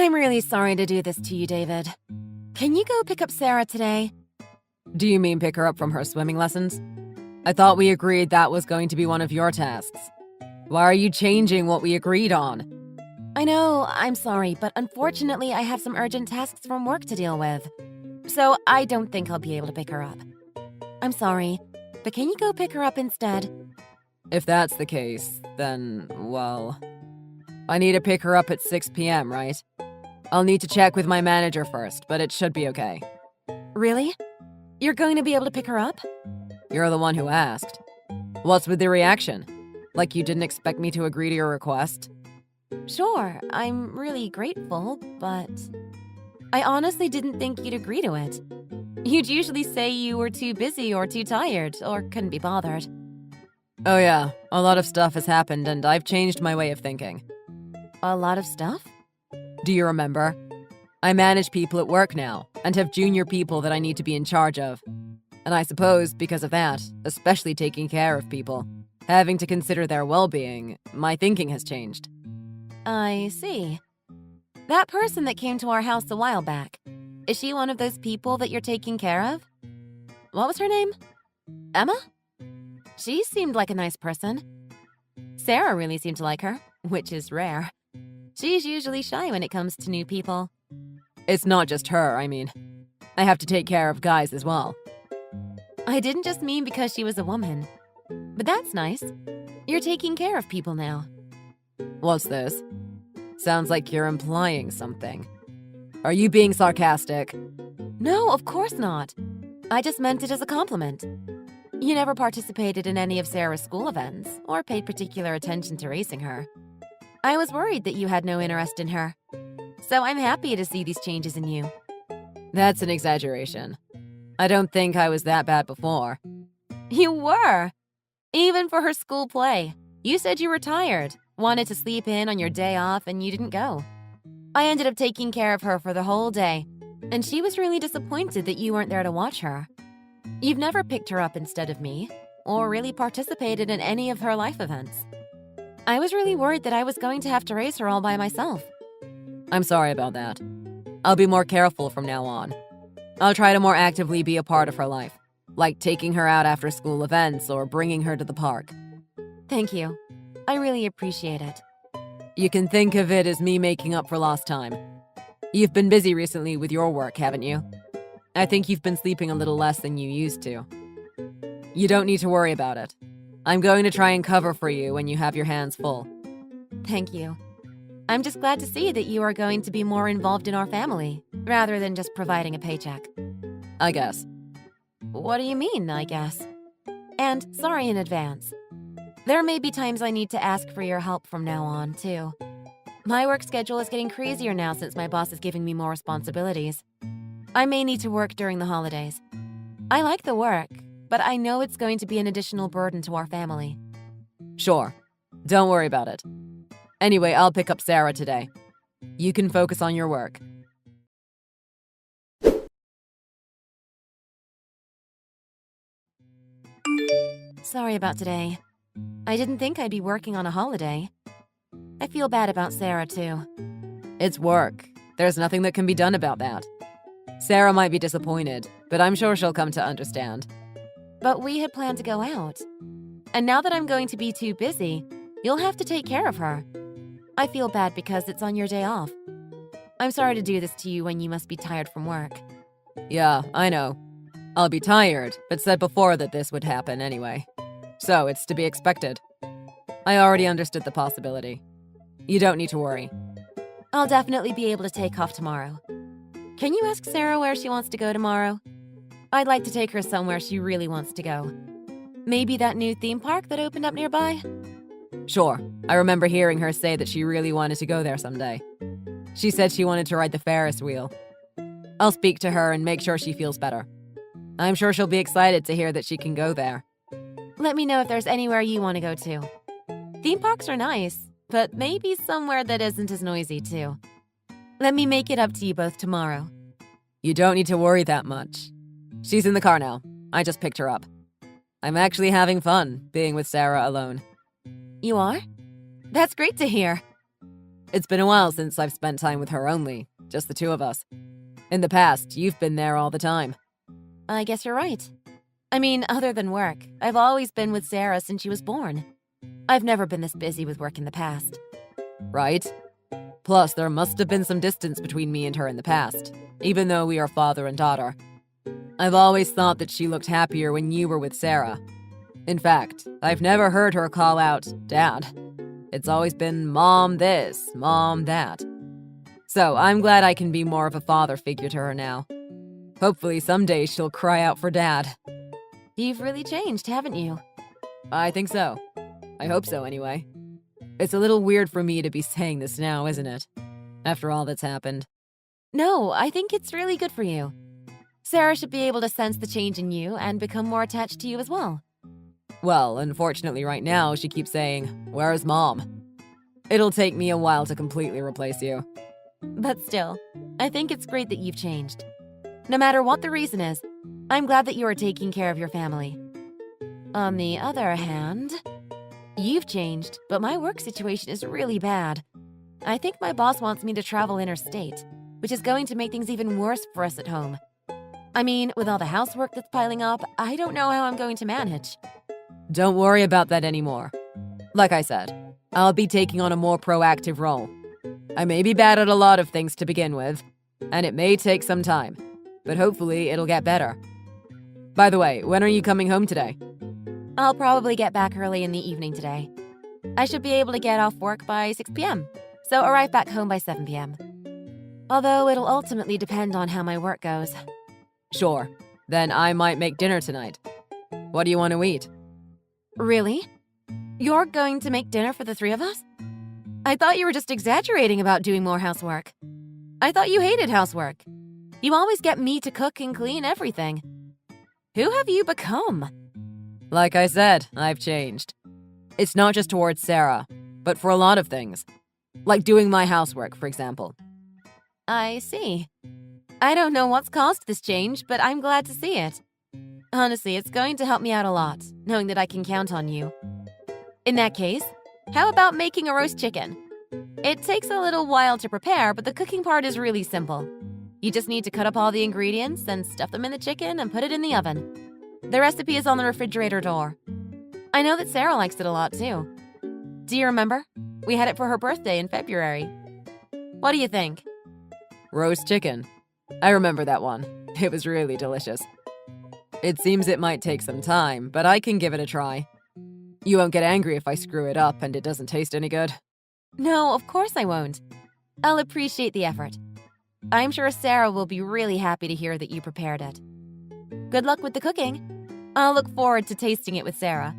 I'm really sorry to do this to you, David. Can you go pick up Sarah today? Do you mean pick her up from her swimming lessons? I thought we agreed that was going to be one of your tasks. Why are you changing what we agreed on? I know, I'm sorry, but unfortunately I have some urgent tasks from work to deal with. So I don't think I'll be able to pick her up. I'm sorry, but can you go pick her up instead? If that's the case, then, well, I need to pick her up at 6 p.m., right? I'll need to check with my manager first, but it should be okay. Really? You're going to be able to pick her up? You're the one who asked. What's with the reaction? Like you didn't expect me to agree to your request? Sure, I'm really grateful, but I honestly didn't think you'd agree to it. You'd usually say you were too busy or too tired or couldn't be bothered. Oh yeah, a lot of stuff has happened and I've changed my way of thinking. A lot of stuff? Do you remember? I manage people at work now and have junior people that I need to be in charge of. And I suppose because of that, especially taking care of people, having to consider their well-being, my thinking has changed. I see. That person that came to our house a while back, is she one of those people that you're taking care of? What was her name? Emma? She seemed like a nice person. Sarah really seemed to like her, which is rare. She's usually shy when it comes to new people. It's not just her, I mean. I have to take care of guys as well. I didn't just mean because she was a woman. But that's nice. You're taking care of people now. What's this? Sounds like you're implying something. Are you being sarcastic? No, of course not. I just meant it as a compliment. You never participated in any of Sarah's school events or paid particular attention to racing her. I was worried that you had no interest in her. So I'm happy to see these changes in you. That's an exaggeration. I don't think I was that bad before. You were! Even for her school play. You said you were tired, wanted to sleep in on your day off, and you didn't go. I ended up taking care of her for the whole day, and she was really disappointed that you weren't there to watch her. You've never picked her up instead of me, or really participated in any of her life events. I was really worried that I was going to have to raise her all by myself. I'm sorry about that. I'll be more careful from now on. I'll try to more actively be a part of her life, like taking her out after school events or bringing her to the park. Thank you. I really appreciate it. You can think of it as me making up for lost time. You've been busy recently with your work, haven't you? I think you've been sleeping a little less than you used to. You don't need to worry about it. I'm going to try and cover for you when you have your hands full. Thank you. I'm just glad to see that you are going to be more involved in our family, rather than just providing a paycheck. I guess. What do you mean, I guess? And sorry in advance. There may be times I need to ask for your help from now on, too. My work schedule is getting crazier now since my boss is giving me more responsibilities. I may need to work during the holidays. I like the work, but I know it's going to be an additional burden to our family. Sure. Don't worry about it. Anyway, I'll pick up Sarah today. You can focus on your work. Sorry about today. I didn't think I'd be working on a holiday. I feel bad about Sarah, too. It's work. There's nothing that can be done about that. Sarah might be disappointed, but I'm sure she'll come to understand. But we had planned to go out. And now that I'm going to be too busy, you'll have to take care of her. I feel bad because it's on your day off. I'm sorry to do this to you when you must be tired from work. Yeah, I know. I'll be tired, but said before that this would happen anyway. So it's to be expected. I already understood the possibility. You don't need to worry. I'll definitely be able to take off tomorrow. Can you ask Sarah where she wants to go tomorrow? I'd like to take her somewhere she really wants to go. Maybe that new theme park that opened up nearby? Sure. I remember hearing her say that she really wanted to go there someday. She said she wanted to ride the Ferris wheel. I'll speak to her and make sure she feels better. I'm sure she'll be excited to hear that she can go there. Let me know if there's anywhere you want to go to. Theme parks are nice, but maybe somewhere that isn't as noisy, too. Let me make it up to you both tomorrow. You don't need to worry that much. She's in the car now. I just picked her up. I'm actually having fun being with Sarah alone. You are? That's great to hear. It's been a while since I've spent time with her only, just the two of us. In the past, you've been there all the time. I guess you're right. I mean, other than work, I've always been with Sarah since she was born. I've never been this busy with work in the past. Right? Plus, there must have been some distance between me and her in the past, even though we are father and daughter. I've always thought that she looked happier when you were with Sarah. In fact, I've never heard her call out, Dad. It's always been Mom this, Mom that. So I'm glad I can be more of a father figure to her now. Hopefully someday she'll cry out for Dad. You've really changed, haven't you? I think so. I hope so, anyway. It's a little weird for me to be saying this now, isn't it? After all that's happened. No, I think it's really good for you. Sarah should be able to sense the change in you and become more attached to you as well. Well, unfortunately right now she keeps saying, "Where's Mom?" It'll take me a while to completely replace you. But still, I think it's great that you've changed. No matter what the reason is, I'm glad that you are taking care of your family. On the other hand, you've changed, but my work situation is really bad. I think my boss wants me to travel interstate, which is going to make things even worse for us at home. I mean, with all the housework that's piling up, I don't know how I'm going to manage. Don't worry about that anymore. Like I said, I'll be taking on a more proactive role. I may be bad at a lot of things to begin with, and it may take some time, but hopefully it'll get better. By the way, when are you coming home today? I'll probably get back early in the evening today. I should be able to get off work by 6 p.m., so arrive back home by 7 p.m. Although it'll ultimately depend on how my work goes. Sure. Then I might make dinner tonight. What do you want to eat? Really? You're going to make dinner for the three of us? I thought you were just exaggerating about doing more housework. I thought you hated housework. You always get me to cook and clean everything. Who have you become? Like I said, I've changed. It's not just towards Sarah, but for a lot of things. Like doing my housework, for example. I see. I don't know what's caused this change, but I'm glad to see it. Honestly, it's going to help me out a lot, knowing that I can count on you. In that case, how about making a roast chicken? It takes a little while to prepare, but the cooking part is really simple. You just need to cut up all the ingredients and stuff them in the chicken and put it in the oven. The recipe is on the refrigerator door. I know that Sarah likes it a lot too. Do you remember? We had it for her birthday in February. What do you think? Roast chicken. I remember that one. It was really delicious. It seems it might take some time, but I can give it a try. You won't get angry if I screw it up and it doesn't taste any good? No, of course I won't. I'll appreciate the effort. I'm sure Sarah will be really happy to hear that you prepared it. Good luck with the cooking. I'll look forward to tasting it with Sarah.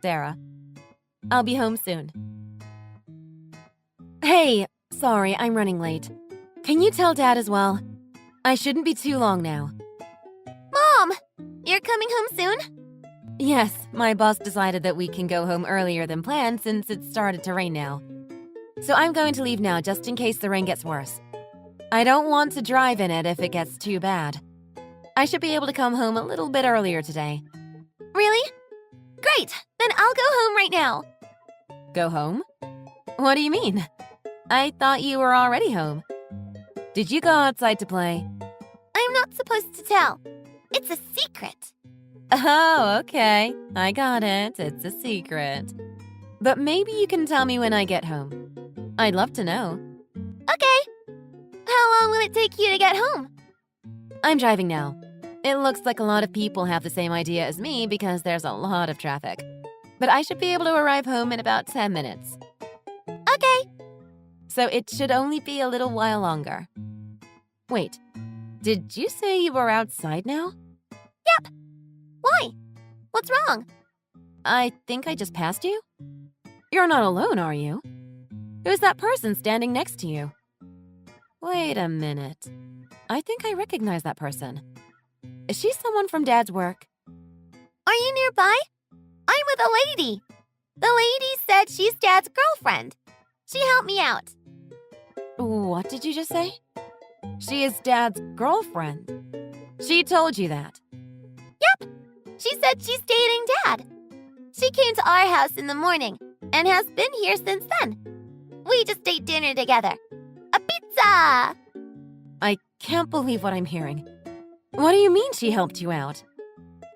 Sarah. I'll be home soon. Hey, sorry, I'm running late. Can you tell Dad as well? I shouldn't be too long now. Mom! You're coming home soon? Yes, my boss decided that we can go home earlier than planned since it started to rain now. So I'm going to leave now just in case the rain gets worse. I don't want to drive in it if it gets too bad. I should be able to come home a little bit earlier today. Really? Great! Then I'll go home right now. Go home? What do you mean? I thought you were already home. Did you go outside to play? I'm not supposed to tell. It's a secret. Oh, okay. I got it. It's a secret. But maybe you can tell me when I get home. I'd love to know. Okay. How long will it take you to get home? I'm driving now. It looks like a lot of people have the same idea as me because there's a lot of traffic. But I should be able to arrive home in about 10 minutes. Okay. So it should only be a little while longer. Wait, did you say you were outside now? Yep. Why? What's wrong? I think I just passed you. You're not alone, are you? Who's that person standing next to you? Wait a minute. I think I recognize that person. Is she someone from Dad's work? Are you nearby? I'm with a lady. The lady said she's Dad's girlfriend. She helped me out. What did you just say? She is Dad's girlfriend. She told you that. Yep. She said she's dating Dad. She came to our house in the morning and has been here since then. We just ate dinner together. A pizza! I can't believe what I'm hearing. What do you mean she helped you out?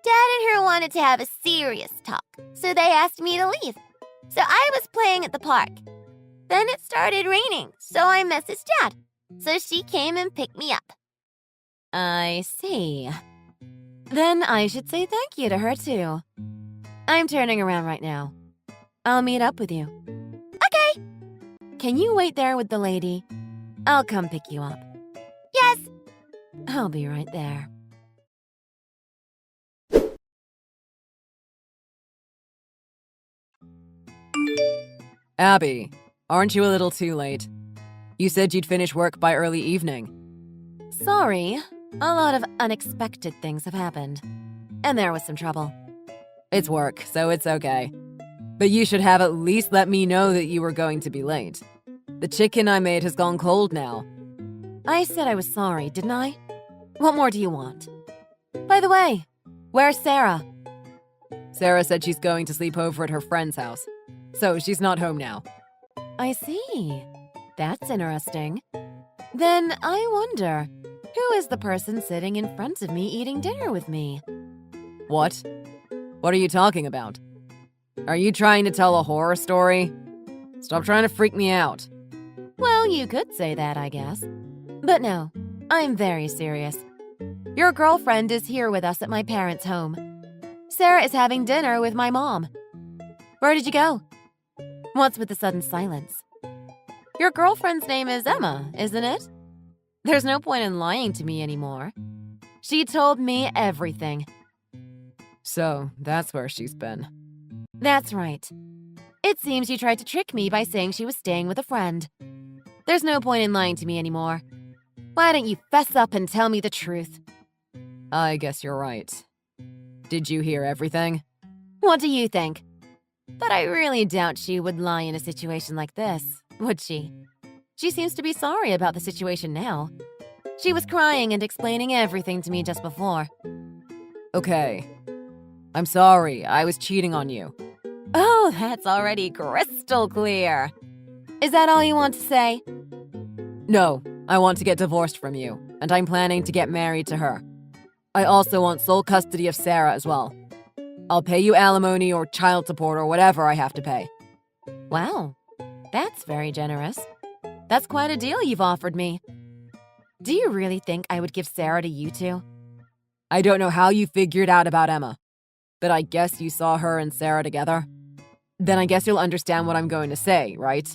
Dad and her wanted to have a serious talk, so they asked me to leave. So I was playing at the park. Then it started raining, so I messaged Dad. So she came and picked me up. I see. Then I should say thank you to her too. I'm turning around right now. I'll meet up with you. Okay. Can you wait there with the lady? I'll come pick you up. Yes. I'll be right there. Abby, aren't you a little too late? You said you'd finish work by early evening. Sorry, a lot of unexpected things have happened. And there was some trouble. It's work, so it's okay. But you should have at least let me know that you were going to be late. The chicken I made has gone cold now. I said I was sorry, didn't I? What more do you want? By the way, where's Sarah? Sarah said she's going to sleep over at her friend's house, so she's not home now. I see. That's interesting. Then I wonder, who is the person sitting in front of me eating dinner with me? What? What are you talking about? Are you trying to tell a horror story? Stop trying to freak me out. Well, you could say that, I guess. But no, I'm very serious. Your girlfriend is here with us at my parents' home. Sarah is having dinner with my mom. Where did you go? What's with the sudden silence? Your girlfriend's name is Emma, isn't it? There's no point in lying to me anymore. She told me everything. So, that's where she's been. That's right. It seems you tried to trick me by saying she was staying with a friend. There's no point in lying to me anymore. Why don't you fess up and tell me the truth? I guess you're right. Did you hear everything? What do you think? But I really doubt she would lie in a situation like this, would she? She seems to be sorry about the situation now. She was crying and explaining everything to me just before. Okay. I'm sorry, I was cheating on you. Oh, that's already crystal clear. Is that all you want to say? No, I want to get divorced from you, and I'm planning to get married to her. I also want sole custody of Sarah as well. I'll pay you alimony or child support or whatever I have to pay. Wow, that's very generous. That's quite a deal you've offered me. Do you really think I would give Sarah to you two? I don't know how you figured out about Emma, but I guess you saw her and Sarah together. Then I guess you'll understand what I'm going to say, right?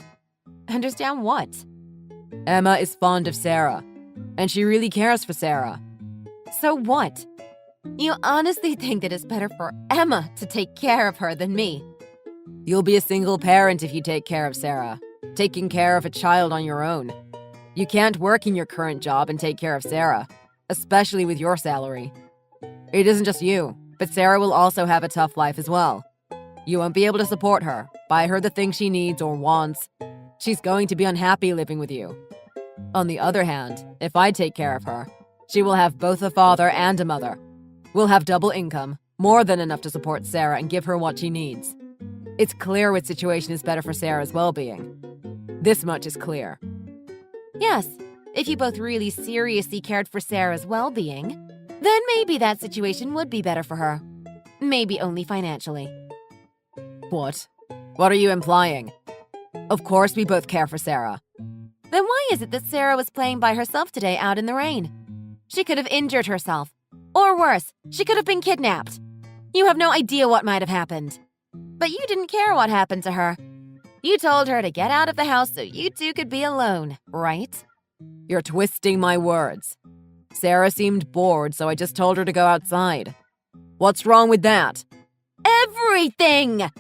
Understand what? Emma is fond of Sarah, and she really cares for Sarah. So what? You honestly think that it's better for Emma to take care of her than me? You'll be a single parent if you take care of Sarah, taking care of a child on your own. You can't work in your current job and take care of Sarah, especially with your salary. It isn't just you, but Sarah will also have a tough life as well. You won't be able to support her, buy her the things she needs or wants. She's going to be unhappy living with you. On the other hand, if I take care of her, she will have both a father and a mother. We'll have double income, more than enough to support Sarah and give her what she needs. It's clear which situation is better for Sarah's well-being. This much is clear. Yes, if you both really seriously cared for Sarah's well-being, then maybe that situation would be better for her. Maybe only financially. What? What are you implying? Of course we both care for Sarah. Then why is it that Sarah was playing by herself today out in the rain? She could have injured herself. Or worse, she could have been kidnapped. You have no idea what might have happened. But you didn't care what happened to her. You told her to get out of the house so you two could be alone, right? You're twisting my words. Sarah seemed bored, so I just told her to go outside. What's wrong with that? Everything!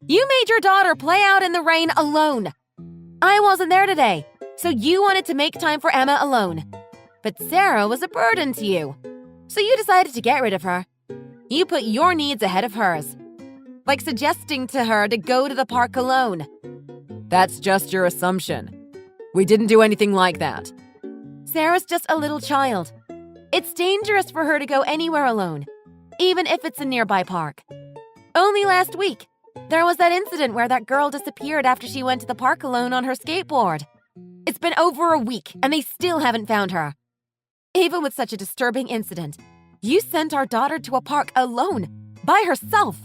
You made your daughter play out in the rain alone. I wasn't there today, so you wanted to make time for Emma alone. But Sarah was a burden to you, so you decided to get rid of her. You put your needs ahead of hers, like suggesting to her to go to the park alone. That's just your assumption. We didn't do anything like that. Sarah's just a little child. It's dangerous for her to go anywhere alone. even if it's a nearby park. Only last week, there was that incident where that girl disappeared after she went to the park alone on her skateboard. It's been over a week, and they still haven't found her. Even with such a disturbing incident, you sent our daughter to a park alone, by herself.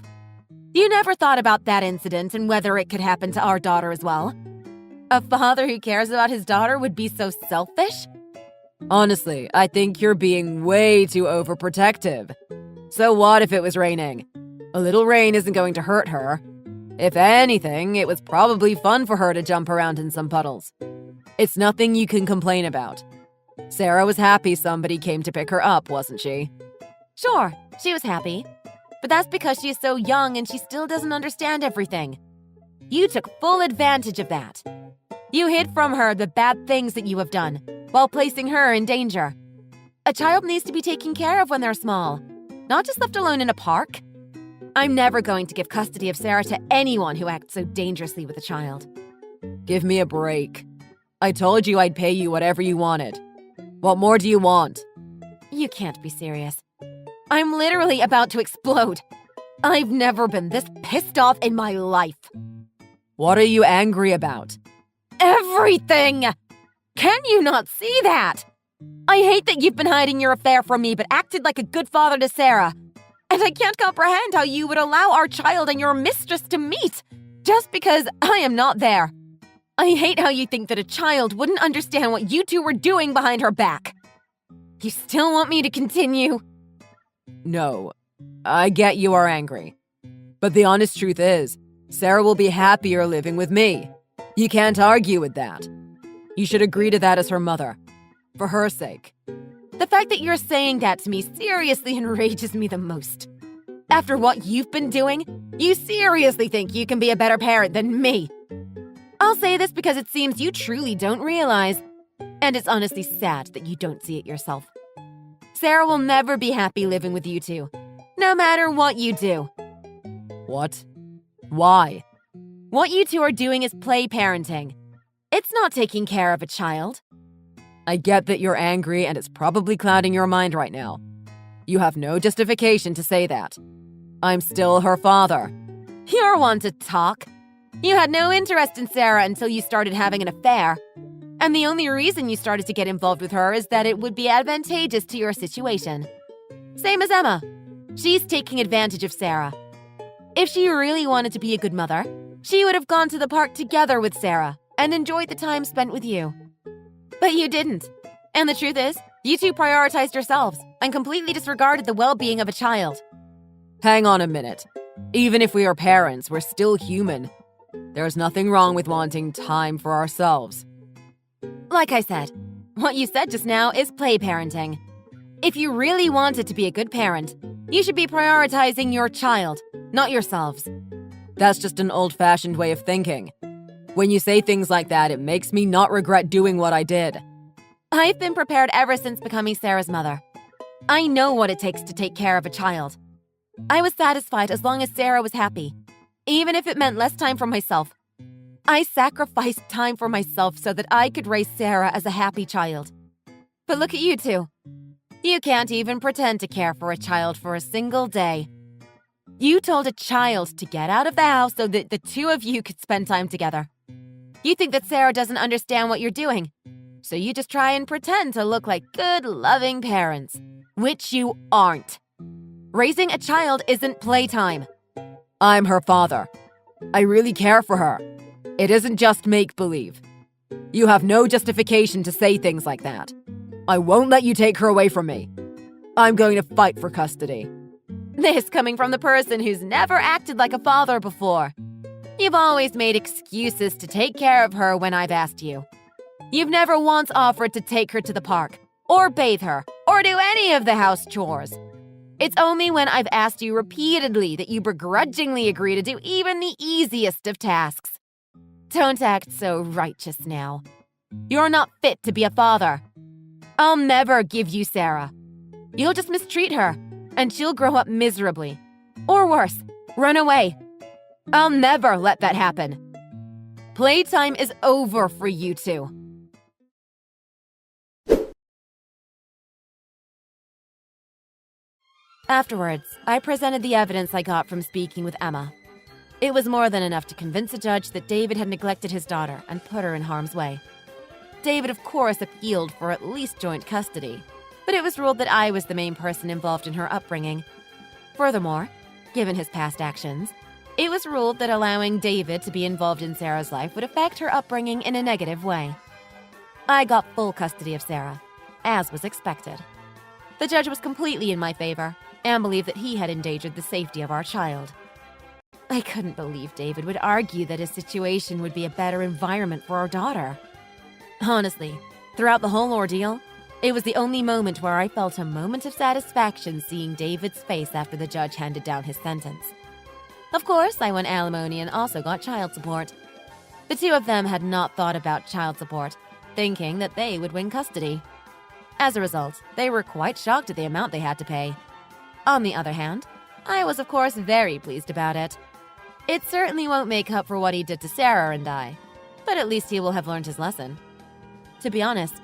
You never thought about that incident and whether it could happen to our daughter as well. A father who cares about his daughter would be so selfish? Honestly, I think you're being way too overprotective. So what if it was raining? A little rain isn't going to hurt her. If anything, it was probably fun for her to jump around in some puddles. It's nothing you can complain about. Sarah was happy somebody came to pick her up, wasn't she? Sure, she was happy. But that's because she is so young and she still doesn't understand everything. You took full advantage of that. You hid from her the bad things that you have done, while placing her in danger. A child needs to be taken care of when they're small, not just left alone in a park. I'm never going to give custody of Sarah to anyone who acts so dangerously with a child. Give me a break. I told you I'd pay you whatever you wanted. What more do you want? You can't be serious. I'm literally about to explode. I've never been this pissed off in my life. What are you angry about? Everything! Can you not see that? I hate that you've been hiding your affair from me but acted like a good father to Sarah. And I can't comprehend how you would allow our child and your mistress to meet just because I am not there. I hate how you think that a child wouldn't understand what you two were doing behind her back. You still want me to continue? No, I get you are angry. But the honest truth is, Sarah will be happier living with me. You can't argue with that. You should agree to that as her mother. For her sake. The fact that you're saying that to me seriously enrages me the most. After what you've been doing, you seriously think you can be a better parent than me. I'll say this because it seems you truly don't realize, and it's honestly sad that you don't see it yourself. Sarah will never be happy living with you two, no matter what you do. What? Why? What you two are doing is play parenting. It's not taking care of a child. I get that you're angry and it's probably clouding your mind right now. You have no justification to say that. I'm still her father. You're one to talk. You had no interest in Sarah until you started having an affair. And the only reason you started to get involved with her is that it would be advantageous to your situation. Same as Emma. She's taking advantage of Sarah. If she really wanted to be a good mother, she would have gone to the park together with Sarah and enjoyed the time spent with you. But you didn't. And the truth is, you two prioritized yourselves and completely disregarded the well-being of a child. Hang on a minute. Even if we are parents, we're still human. There's nothing wrong with wanting time for ourselves. Like I said, what you said just now is play parenting. If you really wanted to be a good parent, you should be prioritizing your child, not yourselves. That's just an old-fashioned way of thinking. When you say things like that, it makes me not regret doing what I did. I've been prepared ever since becoming Sarah's mother. I know what it takes to take care of a child. I was satisfied as long as Sarah was happy, even if it meant less time for myself. I sacrificed time for myself so that I could raise Sarah as a happy child. But look at you two. You can't even pretend to care for a child for a single day. You told a child to get out of the house so that the two of you could spend time together. You think that Sarah doesn't understand what you're doing, so you just try and pretend to look like good, loving parents, which you aren't. Raising a child isn't playtime. I'm her father. I really care for her. It isn't just make-believe. You have no justification to say things like that. I won't let you take her away from me. I'm going to fight for custody. This coming from the person who's never acted like a father before. You've always made excuses to take care of her when I've asked you. You've never once offered to take her to the park, or bathe her, or do any of the house chores. It's only when I've asked you repeatedly that you begrudgingly agree to do even the easiest of tasks. Don't act so righteous now. You're not fit to be a father. I'll never give you Sarah. You'll just mistreat her, and she'll grow up miserably. Or worse, run away. I'll never let that happen. Playtime is over for you two. Afterwards, I presented the evidence I got from speaking with Emma. It was more than enough to convince a judge that David had neglected his daughter and put her in harm's way. David, of course, appealed for at least joint custody, but it was ruled that I was the main person involved in her upbringing. Furthermore, given his past actions, it was ruled that allowing David to be involved in Sarah's life would affect her upbringing in a negative way. I got full custody of Sarah, as was expected. The judge was completely in my favor and believed that he had endangered the safety of our child. I couldn't believe David would argue that his situation would be a better environment for our daughter. Honestly, throughout the whole ordeal, it was the only moment where I felt a moment of satisfaction seeing David's face after the judge handed down his sentence. Of course, I won alimony and also got child support. The two of them had not thought about child support, thinking that they would win custody. As a result, they were quite shocked at the amount they had to pay. On the other hand, I was of course very pleased about it. It certainly won't make up for what he did to Sarah and I, but at least he will have learned his lesson. To be honest,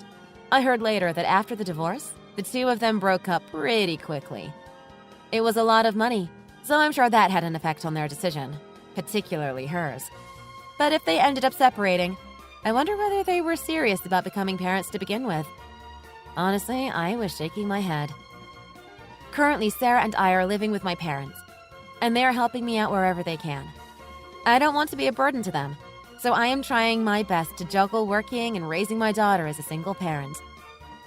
I heard later that after the divorce, the two of them broke up pretty quickly. It was a lot of money, so I'm sure that had an effect on their decision, particularly hers. But if they ended up separating, I wonder whether they were serious about becoming parents to begin with. Honestly, I was shaking my head. Currently, Sarah and I are living with my parents, and they are helping me out wherever they can. I don't want to be a burden to them, so I am trying my best to juggle working and raising my daughter as a single parent.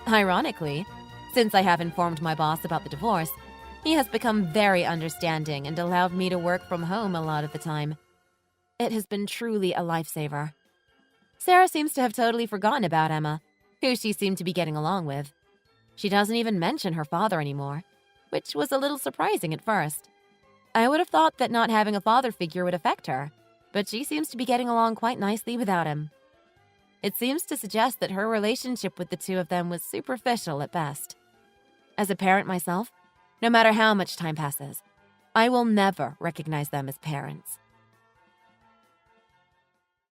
Ironically, since I have informed my boss about the divorce, he has become very understanding and allowed me to work from home a lot of the time. It has been truly a lifesaver. Sarah seems to have totally forgotten about Emma, who she seemed to be getting along with. She doesn't even mention her father anymore, which was a little surprising at first. I would have thought that not having a father figure would affect her, but she seems to be getting along quite nicely without him. It seems to suggest that her relationship with the two of them was superficial at best. As a parent myself, no matter how much time passes, I will never recognize them as parents.